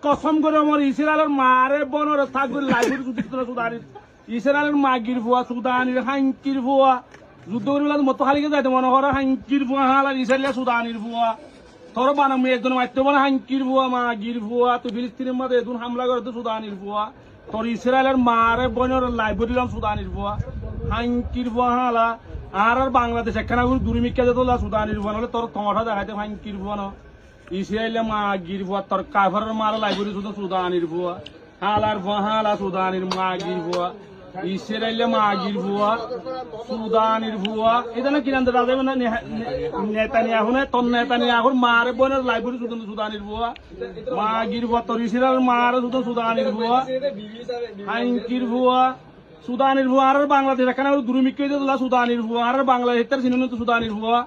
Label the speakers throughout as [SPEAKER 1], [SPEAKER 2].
[SPEAKER 1] কসম করে আমার ইসরায়েলের মারে বনর থাকবে লাইব্রেরি সুদানির ইসরায়েলের মাগির ভুয়া সুদানির হাঙ্কির ভুয়া যুদ্ধ করিবার মতো খালিকে যাইতে মনে করে হাঙ্কির ভুয়া হালার ইসরায়েল সুদানির ভুয়া তোর বানামি একজন মারতে বলে হাঙ্কির ভুয়া মাগির ভুয়া তুই ফিলিস্তিনের মধ্যে এখন হামলা করে তো সুদানির ভুয়া তোর ইসরায়েলের মারে বনর লাইব্রেরি সুদানির ভুয়া হাঙ্কির ভুয়া হালা আর বাংলাদেশ একখানা দুর্মিক্ষা যেত সুদানির ভুয়া নাহলে তোর টমাটা দেখাইতে হাঙ্কির ভুয়া না ইসরায়েলে মাগির ভুয়া তোর কাভারের মারা লাইব্রেরি শুধু সুদানির ভুয়া হালার ভুয়া হালা সুদানির মাগির ভুয়া ইসরায়েলে মাগির ভুয়া সুদানির ভুয়া এটা না কিনা দাদা যাবে না নেতা নিয়ে এখন তোর নেতা নিয়ে এখন মারে বোনের লাইব্রেরি শুধু সুদানির ভুয়া মাগির ভুয়া তোর ইসরায়েল মারে শুধু সুদানির ভুয়া হাঙ্কির ভুয়া সুদানির ভুয়া আর বাংলাদেশ এখানে দুর্মিক্ষা যেত সুদানির ভুয়া আর বাংলাদেশের চিহ্ন সুদানির ভুয়া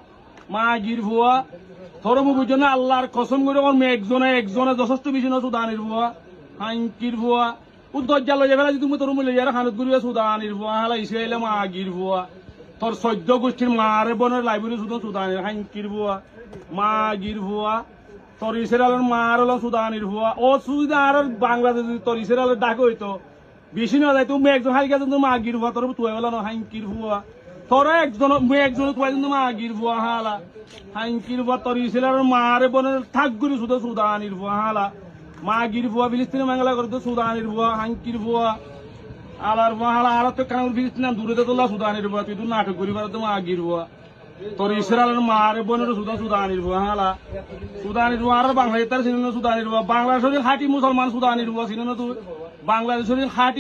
[SPEAKER 1] মাগির ভুয়া ধর্ম বুঝো না আল্লাহর কসম করে আমার একজনে যথেষ্ট বেশি না সুদানির ভুয়া হাঙ্কির ভুয়া ও দরজা লইয়া ফেলা যদি তুমি তোর মিলে যারা খানত ঘুরিয়া সুদানির ভুয়া হালা ইসরায়েলে মাগির ভুয়া তোর 14 গোষ্ঠীর মারে বনের লাইব্রেরি শুধু সুদানির হাঙ্কির ভুয়া মাগির ভুয়া তোর ইসরায়েলের মার হলো সুদানির ভুয়া ও সুবিধা আর বাংলাদেশ তোর ইসরায়েলের ডাক হইতো বেশি না যায় তুমি একজন হারিকা তুমি মাগির ভুয়া তোর তুই হলো না হাঙ্কির ভুয়া তোরা একজন তুই কিন্তু মাগির ভুয়া হালা হাঙ্কির ভুয়া তোর ইসরায়েলের মারে বনের থাকগুলি শুধু সুদানির ভুয়া হালা মাগির ভুয়া ফিলিস্তিনি বাংলা করে তো সুদানির ভুয়া হাঙ্কির ভুয়া আলার ভুয়া হালা আর তো কারণ ফিলিস্তিন দূরে তোলা সুদানির ভুয়া তুই তো নাটক করি পারো তো মাগির ভুয়া তোর ইসরায়েলের মারে বনের শুধু সুদানির ভুয়া হালা সুদানির ভুয়া আর বাংলাদেশ তার চিনি সুদানির ভুয়া বাংলাদেশের হাঁটি মুসলমান সুদানির ভুয়া চিনি না তুই বাংলাদেশের হাঁটি